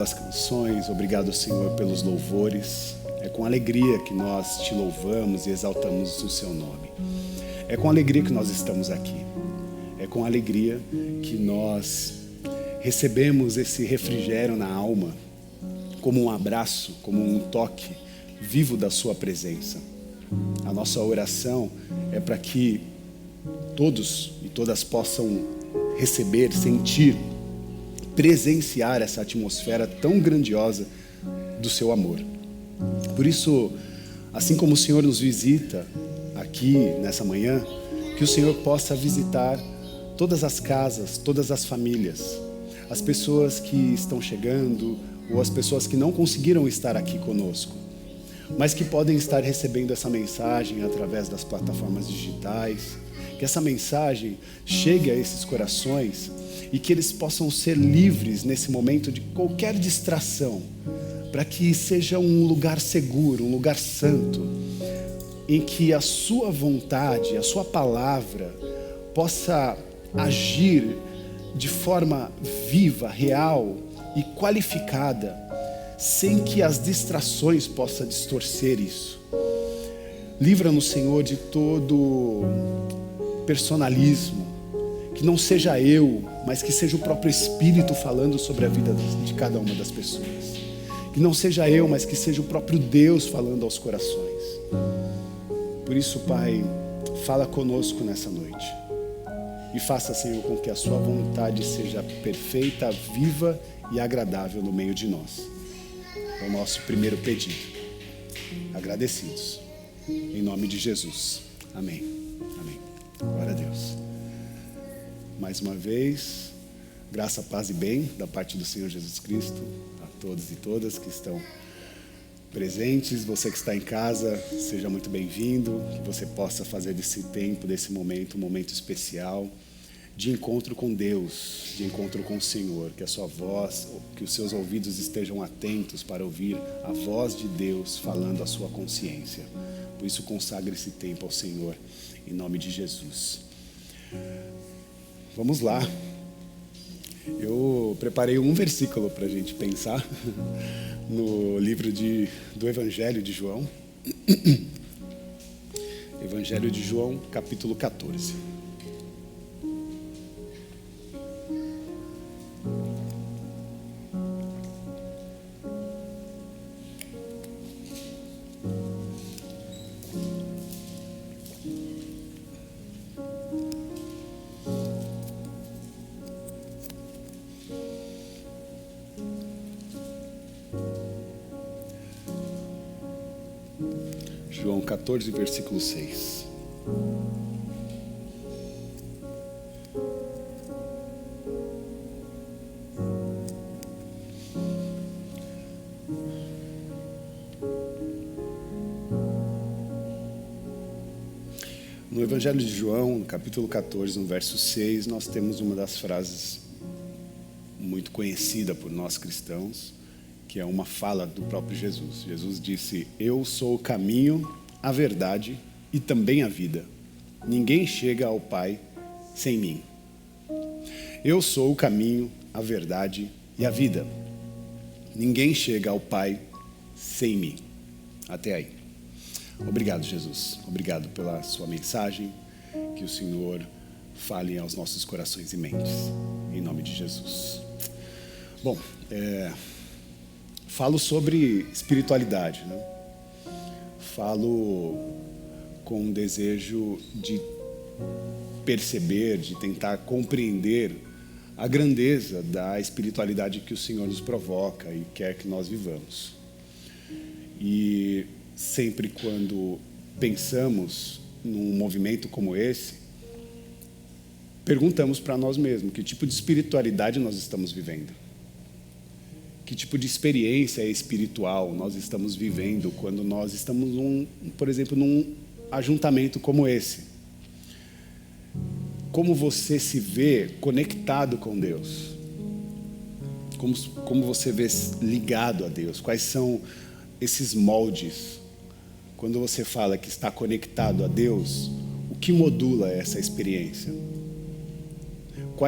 Pelas canções, obrigado, Senhor, pelos louvores. É com alegria que nós te louvamos e exaltamos o seu nome. É com alegria que nós estamos aqui. É com alegria que nós recebemos esse refrigério na alma, como um abraço, como um toque vivo da sua presença. A nossa oração é para que todos e todas possam receber, sentir, presenciar essa atmosfera tão grandiosa do seu amor. Por isso, assim como o Senhor nos visita aqui nessa manhã, que o Senhor possa visitar todas as casas, todas as famílias, as pessoas que estão chegando ou as pessoas que não conseguiram estar aqui conosco, mas que podem estar recebendo essa mensagem através das plataformas digitais, que essa mensagem chegue a esses corações e que eles possam ser livres nesse momento de qualquer distração, para que seja um lugar seguro, um lugar santo, em que a sua vontade, a sua palavra possa agir de forma viva, real e qualificada, sem que as distrações possam distorcer isso. Livra-nos, Senhor, de todo personalismo, que não seja eu, mas que seja o próprio Espírito falando sobre a vida de cada uma das pessoas. Que não seja eu, mas que seja o próprio Deus falando aos corações. Por isso, Pai, fala conosco nessa noite. E faça, Senhor, com que a sua vontade seja perfeita, viva e agradável no meio de nós. É o nosso primeiro pedido. Agradecidos. Em nome de Jesus. Amém. Amém. Glória a Deus. Mais uma vez, graça, paz e bem da parte do Senhor Jesus Cristo a todos e todas que estão presentes. Você que está em casa, seja muito bem-vindo. Que você possa fazer desse tempo, desse momento, um momento especial de encontro com Deus, de encontro com o Senhor. Que a sua voz, que os seus ouvidos estejam atentos para ouvir a voz de Deus falando à sua consciência. Por isso, consagre esse tempo ao Senhor, em nome de Jesus. Vamos lá. Eu preparei um versículo para a gente pensar no livro do Evangelho de João. Evangelho de João, capítulo 14. João 14, versículo 6. No Evangelho de João, no capítulo 14, no verso 6, nós temos uma das frases muito conhecida por nós cristãos, que é uma fala do próprio Jesus. Jesus disse: eu sou o caminho, a verdade e também a vida. Ninguém chega ao Pai sem mim. Eu sou o caminho, a verdade e a vida. Ninguém chega ao Pai sem mim. Até aí. Obrigado, Jesus. Obrigado pela sua mensagem. Que o Senhor fale aos nossos corações e mentes. Em nome de Jesus. Bom, falo sobre espiritualidade, né? Falo com um desejo de perceber, de tentar compreender a grandeza da espiritualidade que o Senhor nos provoca e quer que nós vivamos. E sempre quando pensamos num movimento como esse, perguntamos para nós mesmos que tipo de espiritualidade nós estamos vivendo. Que tipo de experiência espiritual nós estamos vivendo quando nós estamos, por exemplo, num ajuntamento como esse? Como você se vê conectado com Deus? Como você vê ligado a Deus? Quais são esses moldes? Quando você fala que está conectado a Deus, o que modula essa experiência?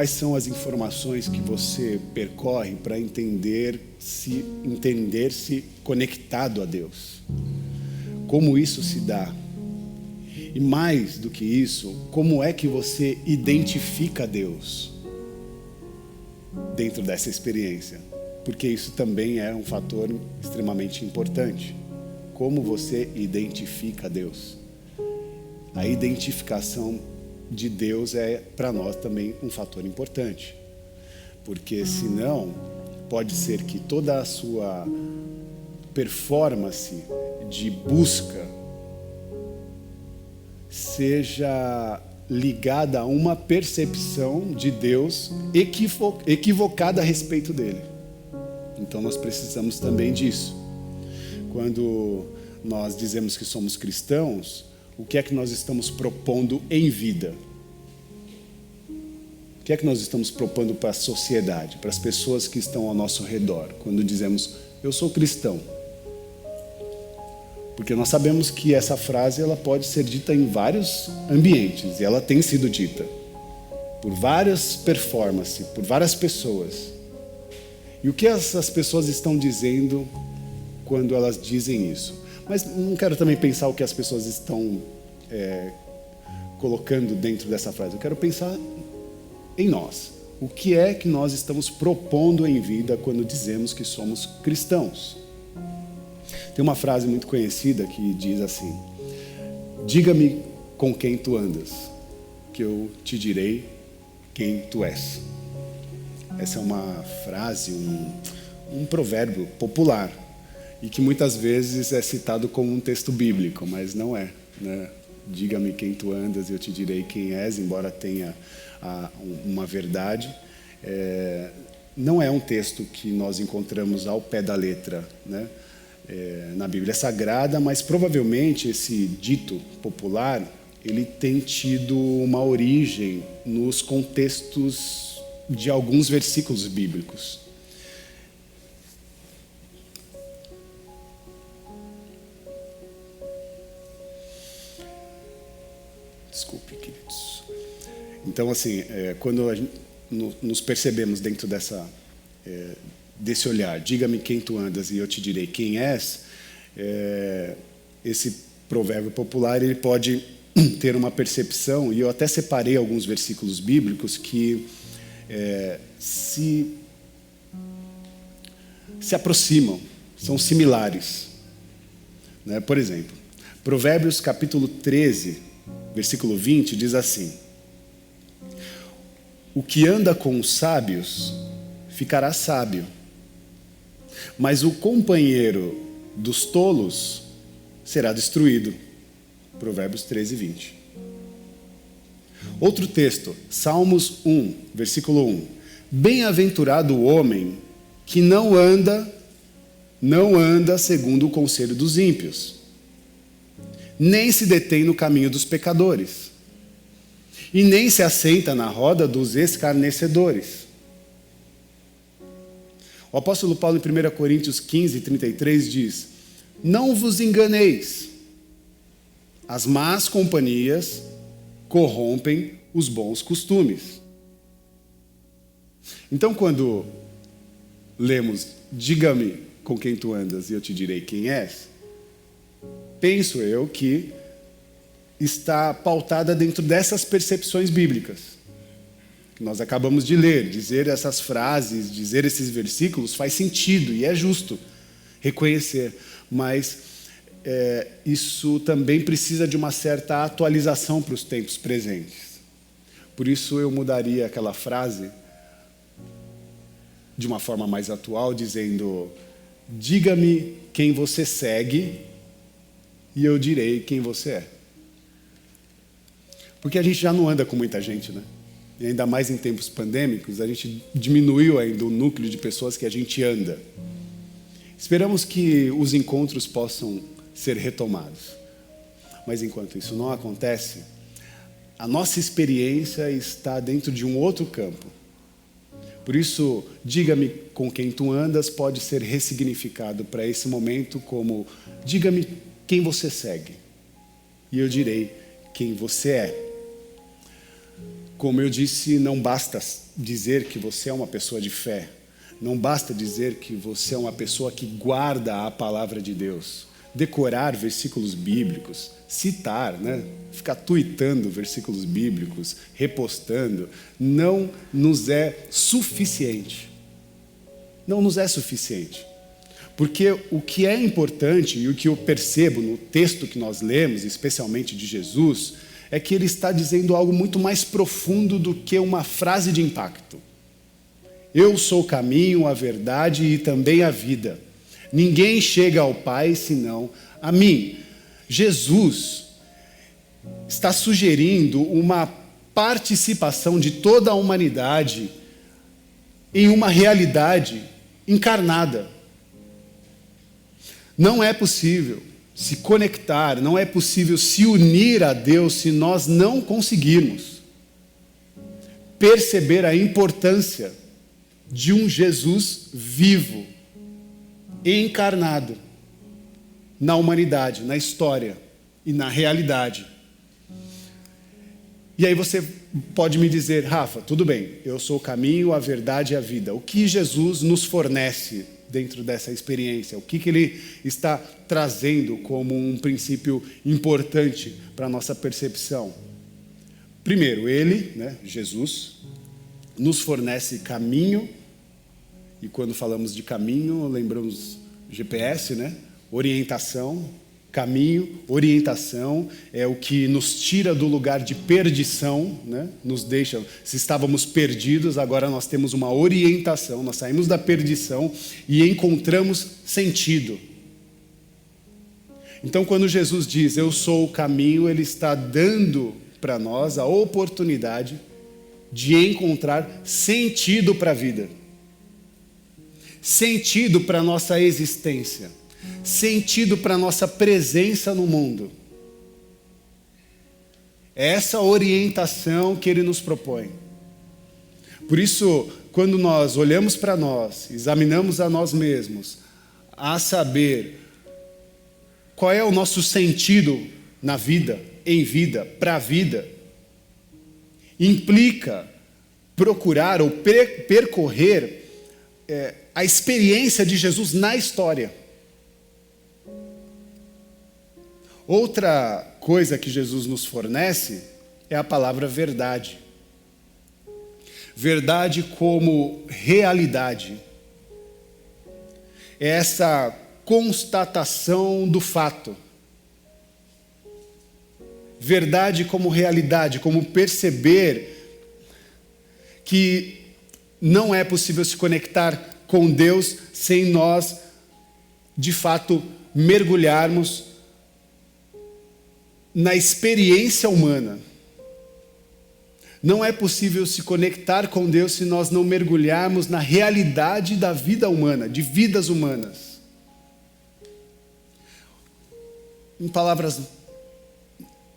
são as informações que você percorre para entender-se conectado a Deus? Como isso se dá? E mais do que isso, como é que você identifica Deus dentro dessa experiência? Porque isso também é um fator extremamente importante. Como você identifica Deus? A identificação de Deus é, para nós, também um fator importante. Porque, senão, pode ser que toda a sua performance de busca seja ligada a uma percepção de Deus equivocada a respeito dele. Então, nós precisamos também disso. Quando nós dizemos que somos cristãos, o que é que nós estamos propondo em vida? O que é que nós estamos propondo para a sociedade, para as pessoas que estão ao nosso redor, quando dizemos, eu sou cristão? Porque nós sabemos que essa frase ela pode ser dita em vários ambientes, e ela tem sido dita por várias performances, por várias pessoas. E o que essas pessoas estão dizendo quando elas dizem isso? Mas não quero também pensar o que as pessoas estão colocando dentro dessa frase. Eu quero pensar em nós. O que é que nós estamos propondo em vida quando dizemos que somos cristãos? Tem uma frase muito conhecida que diz assim: diga-me com quem tu andas, que eu te direi quem tu és. Essa é uma frase, um provérbio popular, e que muitas vezes é citado como um texto bíblico, mas não é, né? Diga-me quem tu andas e eu te direi quem és, embora tenha uma verdade. Não é um texto que nós encontramos ao pé da letra, né? Na Bíblia é sagrada, mas provavelmente esse dito popular ele tem tido uma origem nos contextos de alguns versículos bíblicos. Desculpe, queridos. Então, assim, quando nos percebemos dentro desse olhar, diga-me quem tu andas e eu te direi quem és, esse provérbio popular ele pode ter uma percepção, e eu até separei alguns versículos bíblicos que se aproximam, são similares, né? Por exemplo, Provérbios capítulo 13, versículo 20 diz assim: o que anda com os sábios ficará sábio, mas o companheiro dos tolos será destruído. Provérbios 13, 20. Outro texto, Salmos 1, versículo 1. Bem-aventurado o homem que não anda segundo o conselho dos ímpios, nem se detém no caminho dos pecadores, e nem se assenta na roda dos escarnecedores. O apóstolo Paulo, em 1 Coríntios 15, 33, diz: não vos enganeis, as más companhias corrompem os bons costumes. Então, quando lemos, diga-me com quem tu andas e eu te direi quem és, penso eu que está pautada dentro dessas percepções bíblicas que nós acabamos de ler. Dizer essas frases, dizer esses versículos faz sentido e é justo reconhecer, mas isso também precisa de uma certa atualização para os tempos presentes. Por isso eu mudaria aquela frase de uma forma mais atual, dizendo: diga-me quem você segue e eu direi quem você é. Porque a gente já não anda com muita gente, né? E ainda mais em tempos pandêmicos, a gente diminuiu ainda o núcleo de pessoas que a gente anda. Esperamos que os encontros possam ser retomados. Mas enquanto isso não acontece, a nossa experiência está dentro de um outro campo. Por isso, diga-me com quem tu andas pode ser ressignificado para esse momento como: diga-me quem você segue e eu direi quem você é. como eu disse, não basta dizer que você é uma pessoa de fé. Não basta dizer que você é uma pessoa que guarda a palavra de Deus. Decorar versículos bíblicos, citar, né? Ficar tuitando versículos bíblicos, repostando, não nos é suficiente. Não nos é suficiente. Porque o que é importante e o que eu percebo no texto que nós lemos, especialmente de Jesus, é que ele está dizendo algo muito mais profundo do que uma frase de impacto. Eu sou o caminho, a verdade e também a vida. Ninguém chega ao Pai senão a mim. Jesus está sugerindo uma participação de toda a humanidade em uma realidade encarnada. Não é possível se conectar, não é possível se unir a Deus se nós não conseguirmos perceber a importância de um Jesus vivo, encarnado na humanidade, na história e na realidade. E aí você pode me dizer, Rafa, tudo bem, eu sou o caminho, a verdade e a vida. O que Jesus nos fornece dentro dessa experiência? O que ele está trazendo como um princípio importante para a nossa percepção? Primeiro, ele, Jesus, nos fornece caminho, e quando falamos de caminho, lembramos GPS, orientação. Caminho, orientação, é o que nos tira do lugar de perdição, nos deixa, se estávamos perdidos, agora nós temos uma orientação, nós saímos da perdição e encontramos sentido. Então, quando Jesus diz, eu sou o caminho, ele está dando para nós a oportunidade de encontrar sentido para a vida, sentido para a nossa existência, sentido para a nossa presença no mundo. É essa orientação que ele nos propõe. Por isso, quando nós olhamos para nós, examinamos a nós mesmos, a saber qual é o nosso sentido na vida, em vida, para a vida, implica procurar ou percorrer a experiência de Jesus na história. Outra coisa que Jesus nos fornece é a palavra verdade. Verdade como realidade. É essa constatação do fato. Verdade como realidade, como perceber que não é possível se conectar com Deus sem nós, de fato, mergulharmos na experiência humana. Não é possível se conectar com Deus se nós não mergulharmos na realidade da vida humana, de vidas humanas. Em palavras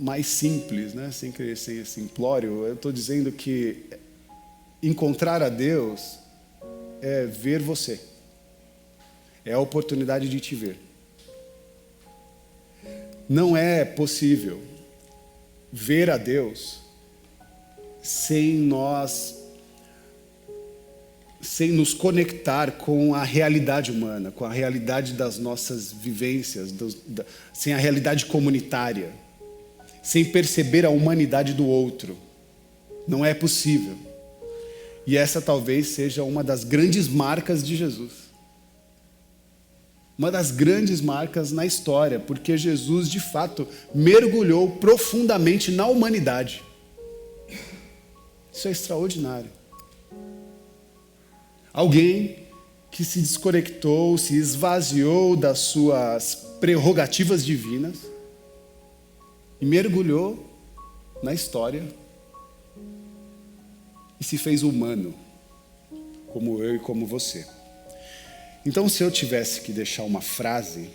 mais simples, sem querer ser simplório, eu estou dizendo que encontrar a Deus é ver você. É a oportunidade de te ver. Não é possível ver a Deus sem nos conectar com a realidade humana, com a realidade das nossas vivências, sem a realidade comunitária, sem perceber a humanidade do outro. Não é possível. E essa talvez seja uma das grandes marcas de Jesus. Uma das grandes marcas na história, porque Jesus, de fato, mergulhou profundamente na humanidade. Isso é extraordinário. Alguém que se desconectou, se esvaziou das suas prerrogativas divinas e mergulhou na história e se fez humano, como eu e como você. Então, se eu tivesse que deixar uma frase,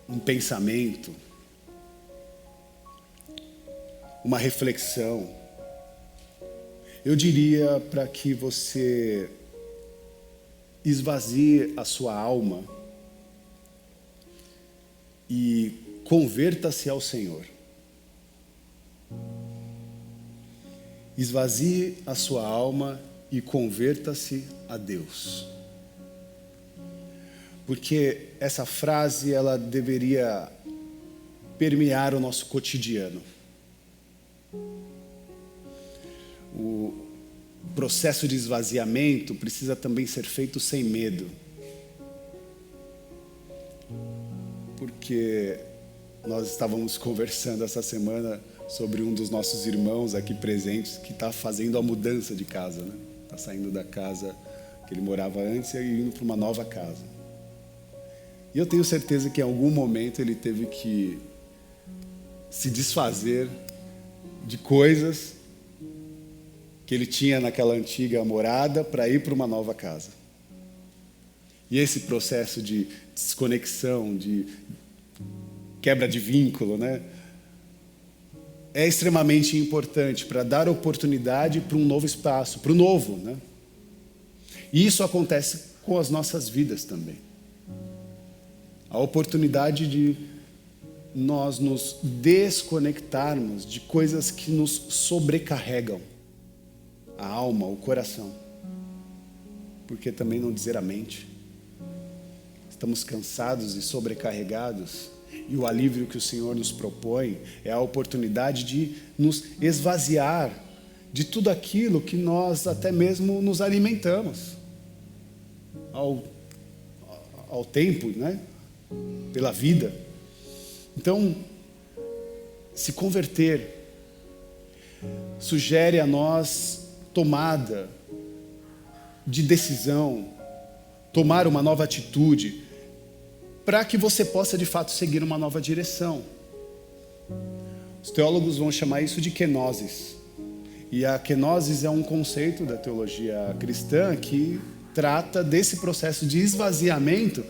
um pensamento, uma reflexão, eu diria para que você esvazie a sua alma e converta-se ao Senhor. Esvazie a sua alma e converta-se a Deus. Porque essa frase, ela deveria permear o nosso cotidiano. O processo de esvaziamento precisa também ser feito sem medo. Porque nós estávamos conversando essa semana sobre um dos nossos irmãos aqui presentes que está fazendo a mudança de casa, né? Está saindo da casa que ele morava antes e indo para uma nova casa. E eu tenho certeza que em algum momento ele teve que se desfazer de coisas que ele tinha naquela antiga morada para ir para uma nova casa. E esse processo de desconexão, de quebra de vínculo, né, é extremamente importante para dar oportunidade para um novo espaço, para o novo, né? E isso acontece com as nossas vidas também. A oportunidade de nós nos desconectarmos de coisas que nos sobrecarregam a alma, o coração. Por que também não dizer a mente? Estamos cansados e sobrecarregados, e o alívio que o Senhor nos propõe é a oportunidade de nos esvaziar de tudo aquilo que nós até mesmo nos alimentamos ao tempo, né? Pela vida. Então, se converter sugere a nós tomada de decisão, tomar uma nova atitude, para que você possa de fato seguir uma nova direção. Os teólogos vão chamar isso de kenosis. E a kenosis é um conceito da teologia cristã que trata desse processo de esvaziamento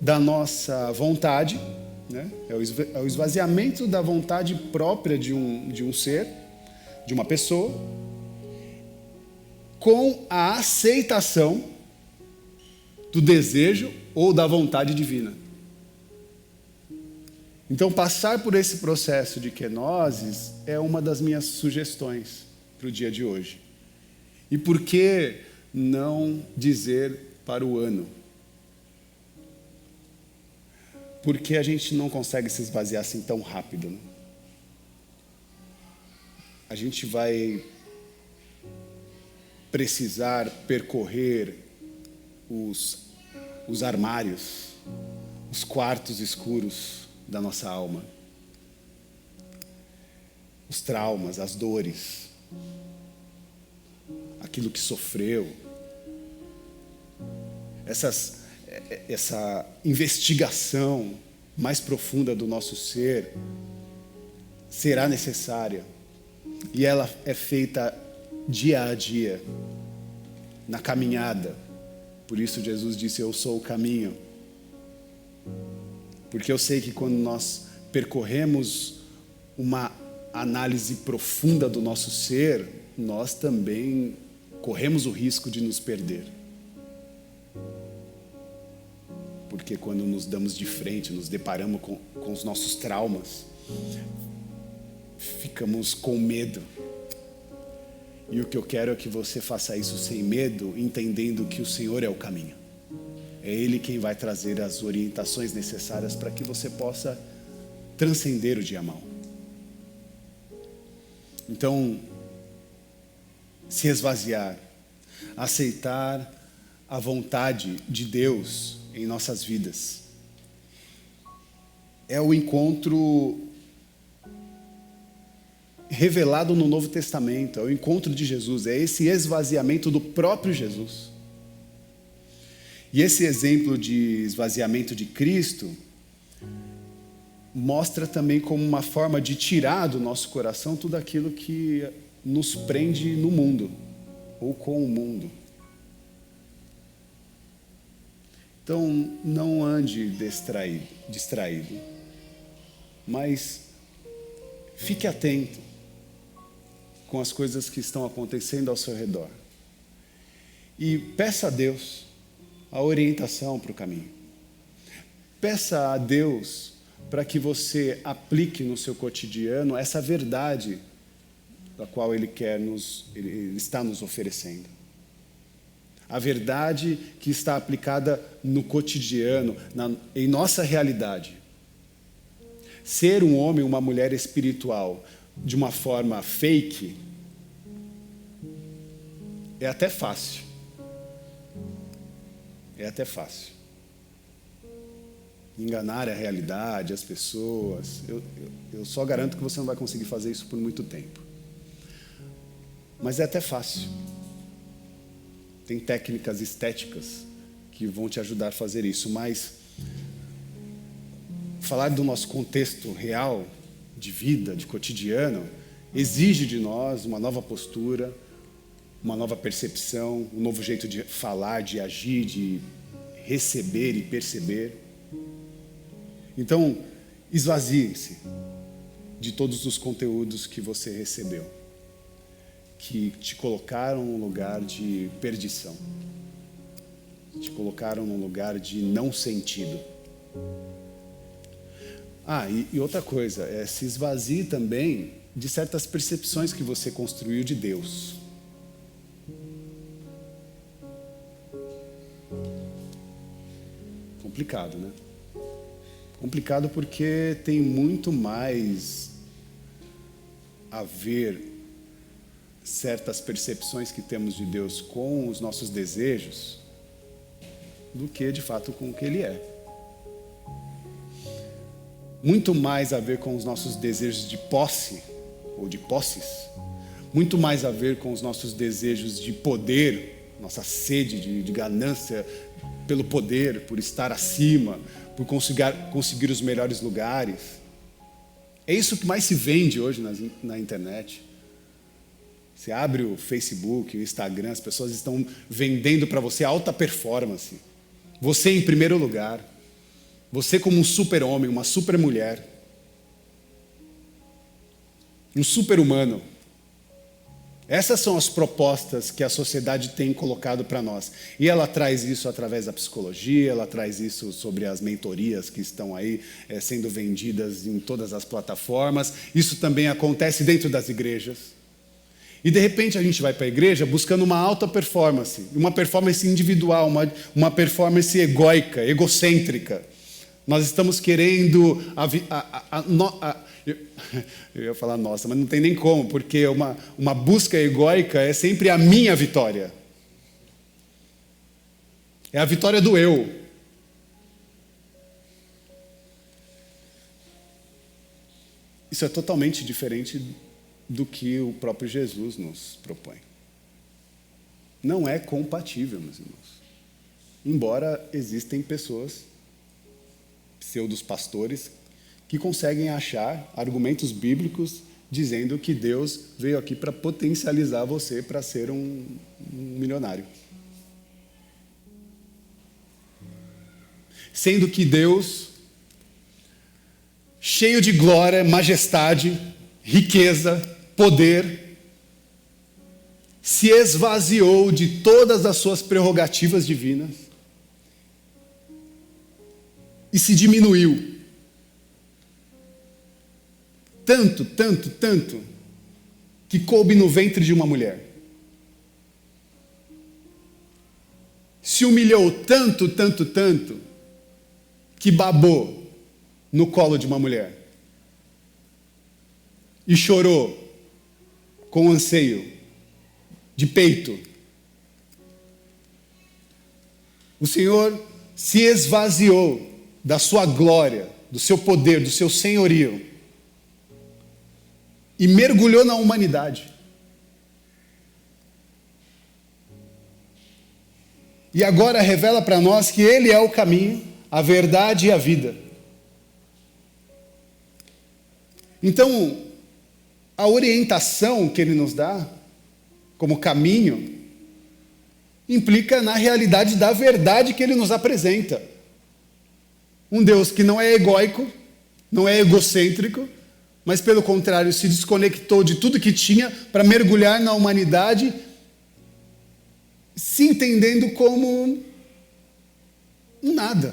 da nossa vontade, né? É o esvaziamento da vontade própria de um ser, de uma pessoa, com a aceitação do desejo ou da vontade divina. Então, passar por esse processo de kenosis é uma das minhas sugestões para o dia de hoje. E por que não dizer para o ano? Porque a gente não consegue se esvaziar assim tão rápido, né? A gente vai precisar percorrer os armários, os quartos escuros da nossa alma, os traumas, as dores, aquilo que sofreu, essa investigação mais profunda do nosso ser será necessária, e ela é feita dia a dia, na caminhada. Por isso Jesus disse: eu sou o caminho. Porque eu sei que quando nós percorremos uma análise profunda do nosso ser, nós também corremos o risco de nos perder. Porque quando nos damos de frente, nos deparamos com os nossos traumas, ficamos com medo. E o que eu quero é que você faça isso sem medo, entendendo que o Senhor é o caminho. É Ele quem vai trazer as orientações necessárias para que você possa transcender o dia mau. Então, se esvaziar, aceitar a vontade de Deus em nossas vidas, é o encontro revelado no Novo Testamento, é o encontro de Jesus, é esse esvaziamento do próprio Jesus. E esse exemplo de esvaziamento de Cristo mostra também como uma forma de tirar do nosso coração tudo aquilo que nos prende no mundo, ou com o mundo. Então, não ande distraído, mas fique atento com as coisas que estão acontecendo ao seu redor. E peça a Deus a orientação para o caminho. Peça a Deus para que você aplique no seu cotidiano essa verdade a qual Ele está nos oferecendo. A verdade que está aplicada no cotidiano, em nossa realidade. Ser um homem, uma mulher espiritual de uma forma fake é até fácil. É até fácil. Enganar a realidade, as pessoas. Eu só garanto que você não vai conseguir fazer isso por muito tempo. Mas é até fácil. Tem técnicas estéticas que vão te ajudar a fazer isso, mas falar do nosso contexto real, de vida, de cotidiano, exige de nós uma nova postura, uma nova percepção, um novo jeito de falar, de agir, de receber e perceber. Então, esvazie-se de todos os conteúdos que você recebeu, que te colocaram num lugar de perdição, te colocaram num lugar de não sentido. E outra coisa, se esvazie também de certas percepções que você construiu de Deus. Complicado, né? Complicado porque tem muito mais a ver certas percepções que temos de Deus com os nossos desejos do que, de fato, com o que Ele é. Muito mais a ver com os nossos desejos de posse, ou de posses, muito mais a ver com os nossos desejos de poder, nossa sede de ganância pelo poder, por estar acima, por conseguir os melhores lugares. É isso que mais se vende hoje na internet. Você abre o Facebook, o Instagram, as pessoas estão vendendo para você alta performance. Você em primeiro lugar. Você como um super-homem, uma super-mulher. Um super-humano. Essas são as propostas que a sociedade tem colocado para nós. E ela traz isso através da psicologia, ela traz isso sobre as mentorias que estão aí sendo vendidas em todas as plataformas. Isso também acontece dentro das igrejas. E de repente a gente vai para a igreja buscando uma alta performance, uma performance individual, uma performance egóica, egocêntrica. Nós estamos querendo eu ia falar nossa, mas não tem nem como, porque uma busca egóica é sempre a minha vitória. É a vitória do eu. Isso é totalmente diferente do que o próprio Jesus nos propõe. Não é compatível, meus irmãos. Embora existem pessoas, pseudos pastores, que conseguem achar argumentos bíblicos dizendo que Deus veio aqui para potencializar você para ser um milionário. Sendo que Deus, cheio de glória, majestade, riqueza, poder, se esvaziou de todas as suas prerrogativas divinas e se diminuiu. Tanto, que coube no ventre de uma mulher. Se humilhou tanto, que babou no colo de uma mulher. E chorou com anseio de peito. O Senhor se esvaziou da sua glória, do seu poder, do seu senhorio e mergulhou na humanidade. E agora revela para nós que Ele é o caminho, a verdade e a vida. Então, a orientação que Ele nos dá como caminho implica na realidade da verdade que Ele nos apresenta. Um Deus que não é egóico, não é egocêntrico, mas pelo contrário se desconectou de tudo que tinha para mergulhar na humanidade, se entendendo como um nada.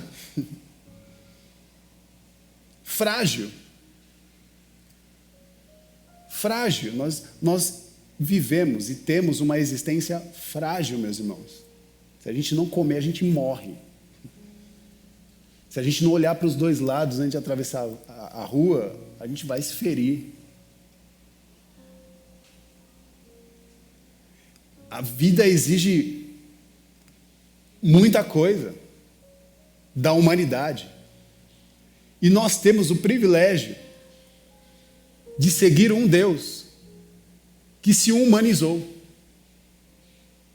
Frágil. frágil. Nós vivemos e temos uma existência frágil, meus irmãos. Se a gente não comer, a gente morre. Se a gente não olhar para os dois lados antes de atravessar a rua, a gente vai se ferir. A vida exige muita coisa da humanidade. E nós temos o privilégio de seguir um Deus que se humanizou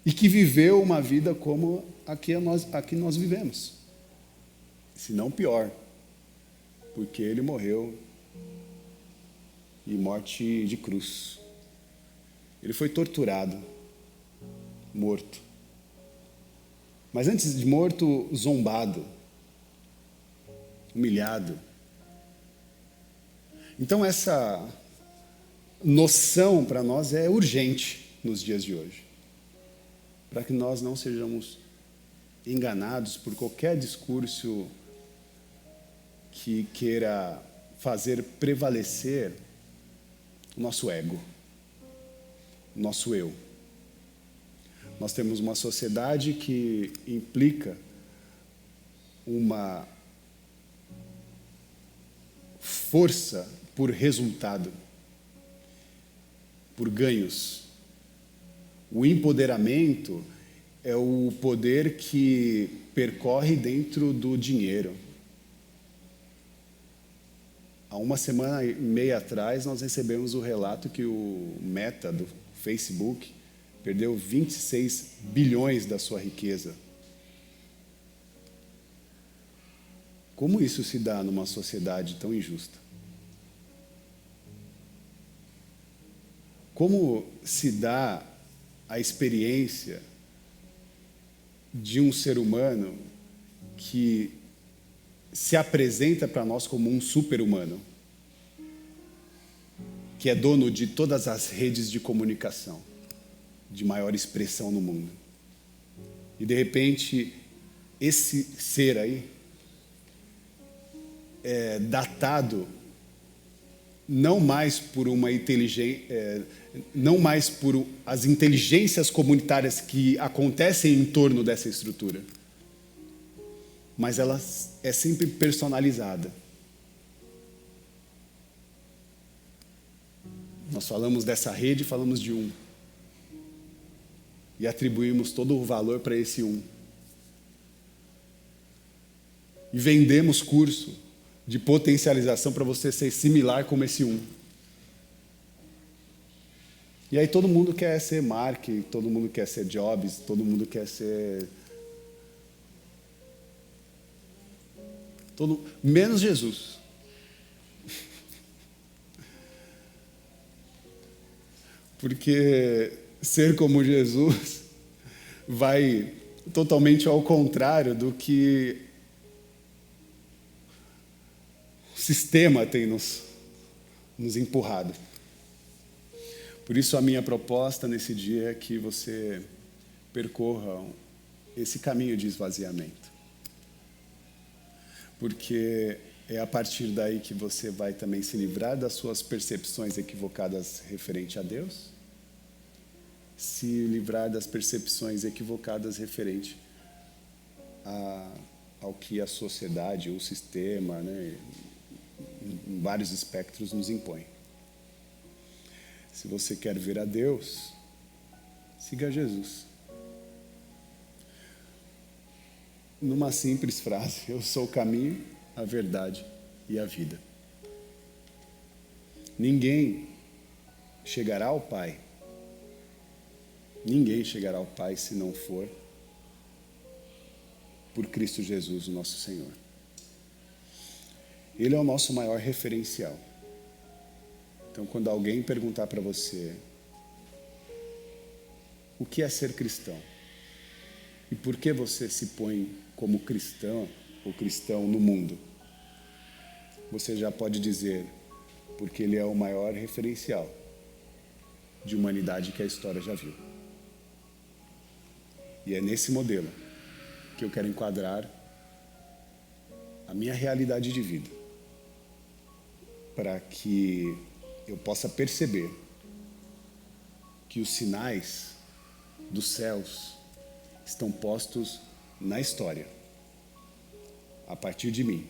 e que viveu uma vida como aqui nós vivemos. Se não pior, porque ele morreu e morte de cruz. Ele foi torturado, morto. Mas antes de morto, zombado, humilhado. Então essa noção para nós é urgente nos dias de hoje, para que nós não sejamos enganados por qualquer discurso que queira fazer prevalecer o nosso ego, o nosso eu. Nós temos uma sociedade que implica uma força por resultado, por ganhos. O empoderamento é o poder que percorre dentro do dinheiro. Há uma semana e meia atrás, nós recebemos o relato que o Meta do Facebook perdeu 26 bilhões da sua riqueza. Como isso se dá numa sociedade tão injusta? Como se dá a experiência de um ser humano que se apresenta para nós como um super-humano, que é dono de todas as redes de comunicação, de maior expressão no mundo. E, de repente, esse ser aí é datado não mais por uma não mais por as inteligências comunitárias que acontecem em torno dessa estrutura, mas ela é sempre personalizada. Nós falamos dessa rede, falamos de um, e atribuímos todo o valor para esse um. E vendemos curso de potencialização para você ser similar como esse um. E aí todo mundo quer ser Mark, todo mundo quer ser Jobs, todo mundo quer ser... menos Jesus. Porque ser como Jesus vai totalmente ao contrário do que o sistema tem nos empurrado. Por isso a minha proposta nesse dia é que você percorra esse caminho de esvaziamento. Porque é a partir daí que você vai também se livrar das suas percepções equivocadas referente a Deus, se livrar das percepções equivocadas referente ao que a sociedade, o sistema, né, em vários espectros nos impõe. Se você quer ver a Deus, siga Jesus. Numa simples frase: eu sou o caminho, a verdade e a vida. Ninguém chegará ao Pai se não for por Cristo Jesus, o nosso Senhor. Ele é o nosso maior referencial. Então, quando alguém perguntar para você o que é ser cristão e por que você se põe como cristão ou cristão no mundo, você já pode dizer: porque ele é o maior referencial de humanidade que a história já viu. E é nesse modelo que eu quero enquadrar a minha realidade de vida, para que eu possa perceber que os sinais dos céus estão postos na história, a partir de mim,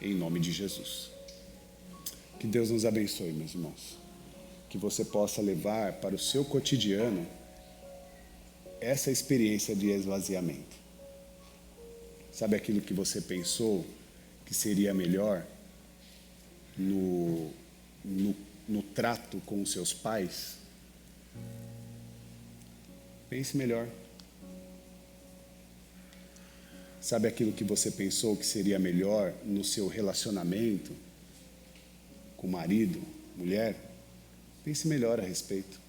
em nome de Jesus. Que Deus nos abençoe, meus irmãos. Que você possa levar para o seu cotidiano essa experiência de esvaziamento. Sabe aquilo que você pensou que seria melhor no trato com os seus pais? Pense melhor. Sabe aquilo que você pensou que seria melhor no seu relacionamento com marido, mulher? Pense melhor a respeito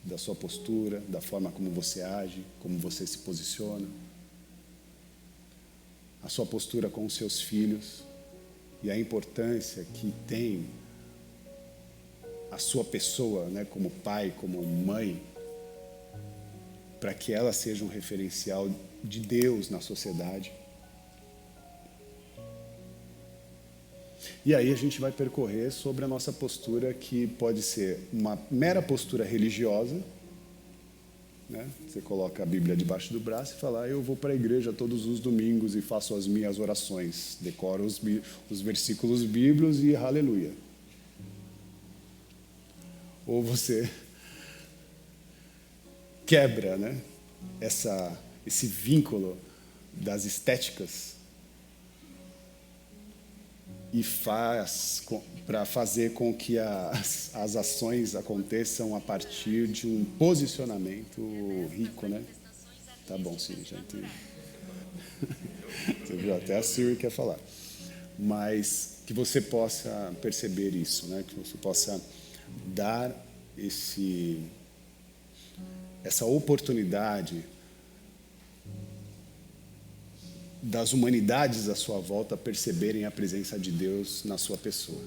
da sua postura, da forma como você age, como você se posiciona. A sua postura com os seus filhos e a importância que tem a sua pessoa, né, como pai, como mãe, para que ela seja um referencial de Deus na sociedade. E aí a gente vai percorrer sobre a nossa postura, que pode ser uma mera postura religiosa, né? Você coloca a Bíblia debaixo do braço e fala: eu vou para a igreja todos os domingos e faço as minhas orações, decoro os versículos bíblicos e aleluia. Ou você quebra, né, esse vínculo das estéticas e faz para fazer com que as ações aconteçam a partir de um posicionamento rico, né? Tá bom, sim, já entendi. Você viu, até a Siri quer falar. Mas que você possa perceber isso, né? Que você possa dar essa oportunidade das humanidades à sua volta perceberem a presença de Deus na sua pessoa.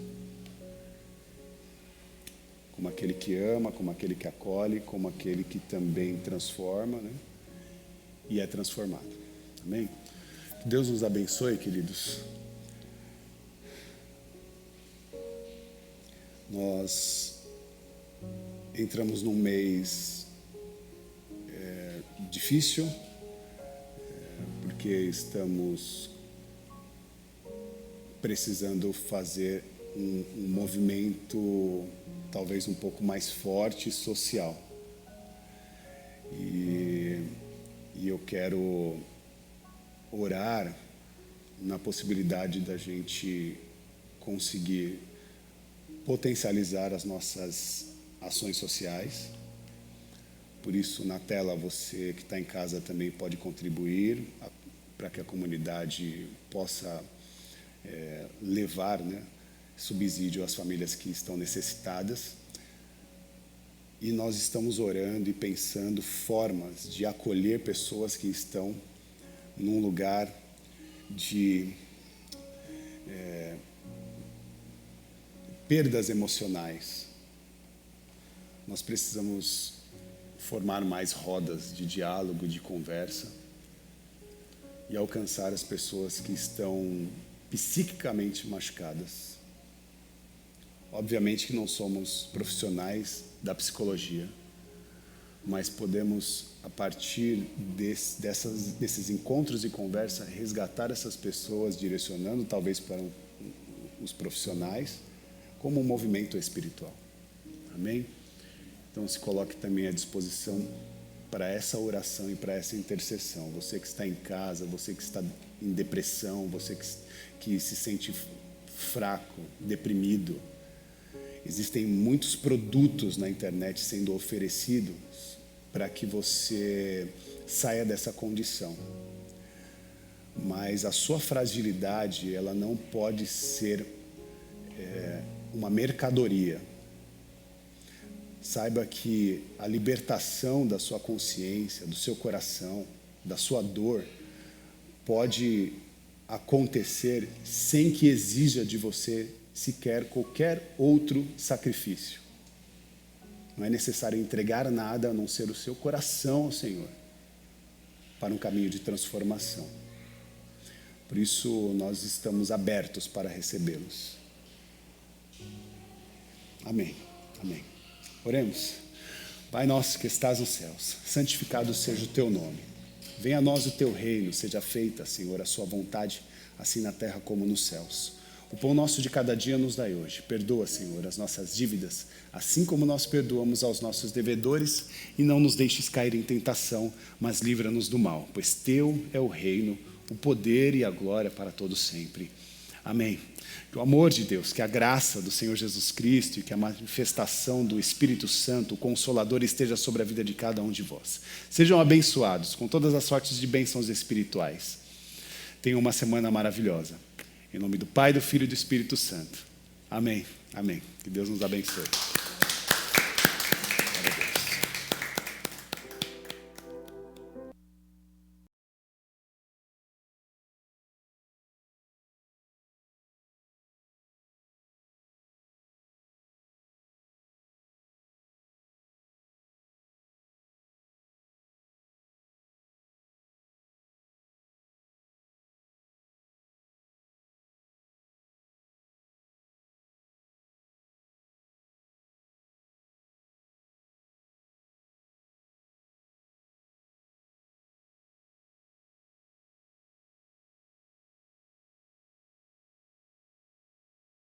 Como aquele que ama, como aquele que acolhe, como aquele que também transforma, né? E é transformado. Amém? Que Deus nos abençoe, queridos. Nós entramos num mês difícil, porque estamos precisando fazer um movimento talvez um pouco mais forte social. E eu quero orar na possibilidade da gente conseguir potencializar as nossas ações sociais. Por isso, na tela, você que está em casa também pode contribuir para que a comunidade possa levar, né, subsídio às famílias que estão necessitadas. E nós estamos orando e pensando formas de acolher pessoas que estão num lugar de perdas emocionais. Nós precisamos formar mais rodas de diálogo, de conversa e alcançar as pessoas que estão psiquicamente machucadas. Obviamente que não somos profissionais da psicologia, mas podemos, a partir desses encontros e conversa, resgatar essas pessoas, direcionando talvez para os profissionais, como um movimento espiritual. Amém? Então, se coloque também à disposição para essa oração e para essa intercessão. Você que está em casa, você que está em depressão, você que se sente fraco, deprimido. Existem muitos produtos na internet sendo oferecidos para que você saia dessa condição. Mas a sua fragilidade, ela não pode ser uma mercadoria. Saiba que a libertação da sua consciência, do seu coração, da sua dor, pode acontecer sem que exija de você sequer qualquer outro sacrifício. Não é necessário entregar nada a não ser o seu coração ao Senhor para um caminho de transformação. Por isso, nós estamos abertos para recebê-los. Amém. Amém. Oremos. Pai nosso que estás nos céus, santificado seja o teu nome. Venha a nós o teu reino, seja feita, Senhor, a sua vontade, assim na terra como nos céus. O pão nosso de cada dia nos dai hoje. Perdoa, Senhor, as nossas dívidas, assim como nós perdoamos aos nossos devedores, e não nos deixes cair em tentação, mas livra-nos do mal, pois teu é o reino, o poder e a glória para todos sempre. Amém. Que o amor de Deus, que a graça do Senhor Jesus Cristo e que a manifestação do Espírito Santo, o Consolador, esteja sobre a vida de cada um de vós. Sejam abençoados com todas as sortes de bênçãos espirituais. Tenham uma semana maravilhosa. Em nome do Pai, do Filho e do Espírito Santo. Amém. Amém. Que Deus nos abençoe.